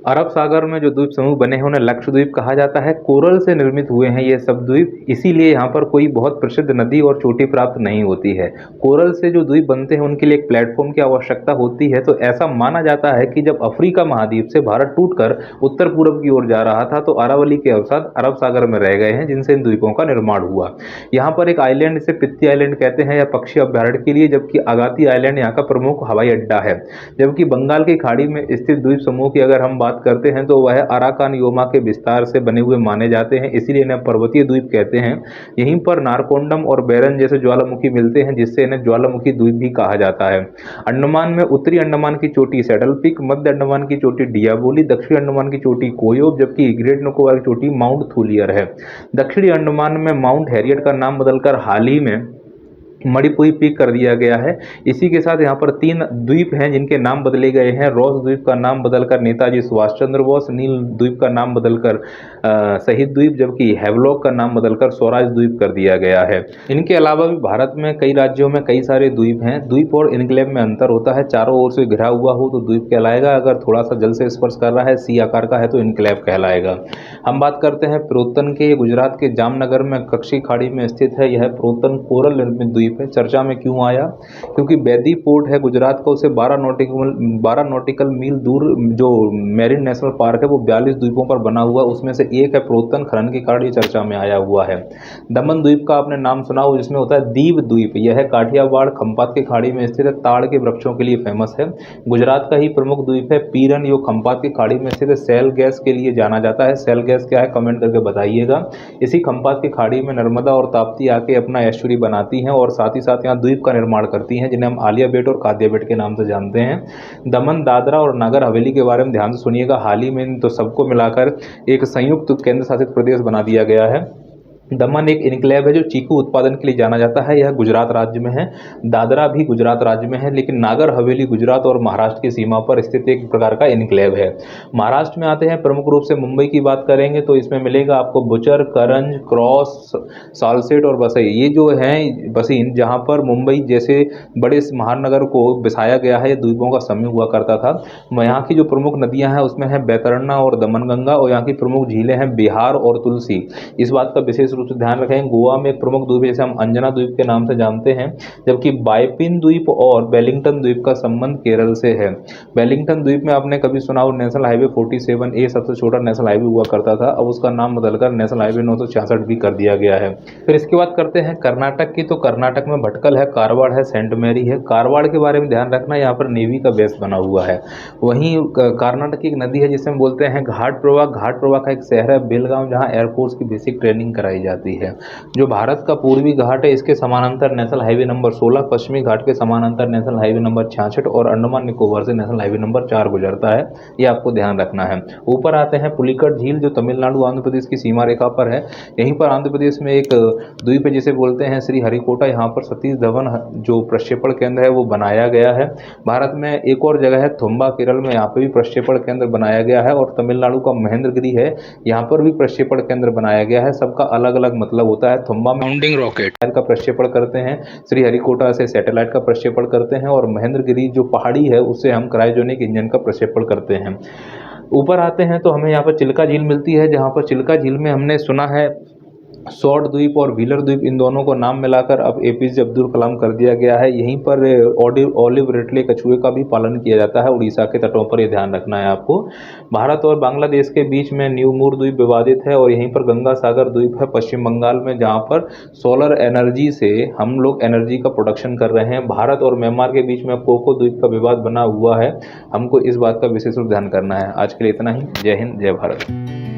अरब सागर में जो द्वीप समूह बने हैं उन्हें लक्षद्वीप कहा जाता है। कोरल से निर्मित हुए हैं ये सब द्वीप, इसीलिए यहाँ पर कोई बहुत प्रसिद्ध नदी और चोटी प्राप्त नहीं होती है। कोरल से जो द्वीप बनते हैं उनके लिए एक प्लेटफॉर्म की आवश्यकता होती है। तो ऐसा माना जाता है कि जब अफ्रीका महाद्वीप से भारत टूटकर उत्तर पूर्व की ओर जा रहा था तो अरावली के अवसाद अरब सागर में रह गए हैं, जिनसे इन द्वीपों का निर्माण हुआ। यहाँ पर एक आइलैंड, इसे पित्ती आइलैंड कहते हैं या पक्षी अभ्यारण्य के लिए, जबकि अगाती आइलैंड यहाँ का प्रमुख हवाई अड्डा है। जबकि बंगाल की खाड़ी में स्थित द्वीप समूह की अगर हम बात करते हैं तो वह अराकान योमा के विस्तार से बने हुए माने जाते हैं, इसीलिए इन्हें पर्वतीय द्वीप कहते हैं। यहीं पर नारकोंडम और बैरन जैसे ज्वालामुखी मिलते हैं, जिससे इन्हें ज्वालामुखी द्वीप भी कहा जाता है। अंडमान में उत्तरी अंडमान की चोटी सैडल पीक, मध्य अंडमान की चोटी डियाबोली, दक्षिण अंडमान की चोटी कोयोब, जबकि ग्रेट निकोबार की चोटी माउंट थूलियर है। दक्षिणी अंडमान में माउंट हैरियट का नाम बदलकर हाल ही में मणिपुरी पीक कर दिया गया है। इसी के साथ यहाँ पर 3 द्वीप हैं जिनके नाम बदले गए हैं। रॉस द्वीप का नाम बदलकर नेताजी सुभाष चंद्र बोस, नील द्वीप का नाम बदलकर शहीद द्वीप, जबकि हैवलॉक का नाम बदलकर स्वराज द्वीप कर दिया गया है। इनके अलावा भी भारत में कई राज्यों में कई सारे द्वीप हैं। द्वीप और इनक्लेव में अंतर होता है। चारों ओर से घिरा हुआ हो तो द्वीप कहलाएगा, अगर थोड़ा सा जल से स्पर्श कर रहा है, सी आकार का है, तो इनक्लेव कहलाएगा। हम बात करते हैं प्रोतन के। गुजरात के जामनगर में कक्षी खाड़ी में स्थित है। यह प्रोतन कोरल निर्मित द्वीप है। चर्चा में क्यों आया? क्योंकि बैदी पोर्ट है गुजरात का, उसे 12 नॉटिकल मील दूर जो मेरिन नेशनल पार्क है वो 42 द्वीपों पर बना हुआ, उसमें से एक है प्रोतन। खनन के कारण ये चर्चा में आया हुआ है। दमन द्वीप का आपने नाम सुना हो, जिसमें होता है दीव द्वीप। यह काठियावाड़ खंपात की खाड़ी में स्थित है, ताड़ के वृक्षों के लिए फेमस है। गुजरात का ही प्रमुख द्वीप है पीरन, जो खंपात की खाड़ी में स्थित है। सेल गैस के लिए जाना जाता है। सेल गैस क्या है, कमेंट करके बताइएगा। इसी खंपात की खाड़ी में नर्मदा और ताप्ती आके अपना एस्चुरी बनाती हैं और साथ ही साथ यहाँ द्वीप का निर्माण करती हैं, जिन्हें हम आलिया बेट और कादिया बेट के नाम से जानते हैं। दमन, दादरा और नागर हवेली के बारे में ध्यान से सुनिएगा। हाल ही में तो सबको मिलाकर एक संयुक्त केंद्र शासित प्रदेश बना दिया गया है। दमन एक इनक्लेव है जो चीकू उत्पादन के लिए जाना जाता है। यह गुजरात राज्य में है। दादरा भी गुजरात राज्य में है, लेकिन नागर हवेली गुजरात और महाराष्ट्र की सीमा पर स्थित एक प्रकार का इनक्लेव है। महाराष्ट्र में आते हैं, प्रमुख रूप से मुंबई की बात करेंगे तो इसमें मिलेगा आपको बुचर, करंज, क्रॉस, सालसेट और बसई। ये जो हैं बसीन, जहाँ पर मुंबई जैसे बड़े महानगर को बसाया गया है, द्वीपों का समूह हुआ करता था। यहाँ की जो प्रमुख नदियाँ हैं उसमें है बैतरणी और दमनगंगा, और यहाँ की प्रमुख झीलें हैं बिहार और तुलसी। इस बात का विशेष रूप से ध्यान रखें। गोवा में एक प्रमुख द्वीप जैसे हम अंजना द्वीप के नाम से जानते हैं, जबकि बाइपिन द्वीप और वेलिंगटन द्वीप का संबंध केरल से है। वेलिंगटन द्वीप में आपने कभी सुना हो नेशनल हाईवे 47A सबसे छोटा नेशनल हाईवे हुआ करता था, अब उसका नाम बदलकर नेशनल हाईवे 966 भी कर दिया गया है। फिर इसके बाद करते हैं कर्नाटक की। तो कर्नाटक में भटकल है, कारवाड़ है, सेंट मैरी है। कारवाड़ के बारे में ध्यान रखना, यहाँ पर नेवी का बेस बना हुआ है। वहीं कर्नाटक की एक नदी है जिसे हम बोलते हैं घाट प्रवाह। घाट प्रवाह का एक शहर है बेलगांव, जहाँ एयरफोर्स की बेसिक ट्रेनिंग कराई जाती है। जो भारत का पूर्वी घाट है, इसके समानांतर नेशनल हाईवे नंबर 16, पश्चिमी घाट के समानांतर नेशनल हाईवे नंबर 66 और अंडमान निकोबार से नेशनल हाईवे नंबर 4 गुजरता है। ये आपको ध्यान रखना है। ऊपर आते हैं पुलिकट झील, जो तमिलनाडु आंध्र प्रदेश की सीमा रेखा पर है। यहीं पर आंध्र प्रदेश में एक द्वीप है जिसे बोलते हैं श्री हरिकोटा। यहाँ पर सतीश धवन जो प्रक्षेपण केंद्र है वो बनाया गया है। भारत में एक और जगह है थुम्बा, केरल में, यहाँ पर भी प्रक्षेपण केंद्र बनाया गया है। और तमिलनाडु का महेंद्रगिरी है, यहाँ पर भी प्रक्षेपण केंद्र बनाया गया है। सबका अलग अलग मतलब होता है। थुम्बा में साउंडिंग रॉकेट का प्रक्षेपण करते हैं, श्री हरिकोटा से सैटेलाइट का प्रक्षेपण करते हैं, और महेंद्रगिरी जो पहाड़ी है उससे हम क्रायोजेनिक इंजन का प्रक्षेपण करते हैं। ऊपर आते हैं तो हमें यहाँ पर चिल्का झील मिलती है, जहाँ पर चिल्का झील में हमने सुना है शॉर्ट द्वीप और व्हीलर द्वीप, इन दोनों को नाम मिलाकर अब एपीजे अब्दुल कलाम कर दिया गया है। यहीं पर ऑलिव रिडले कछुए का भी पालन किया जाता है उड़ीसा के तटों पर, ये ध्यान रखना है आपको। भारत और बांग्लादेश के बीच में न्यूमूर द्वीप विवादित है, और यहीं पर गंगा सागर द्वीप है पश्चिम बंगाल में, जहाँ पर सोलर एनर्जी से हम लोग एनर्जी का प्रोडक्शन कर रहे हैं। भारत और म्यांमार के बीच में कोको द्वीप का विवाद बना हुआ है, हमको इस बात का विशेष रूप ध्यान करना है। आज के लिए इतना ही। जय हिंद, जय भारत।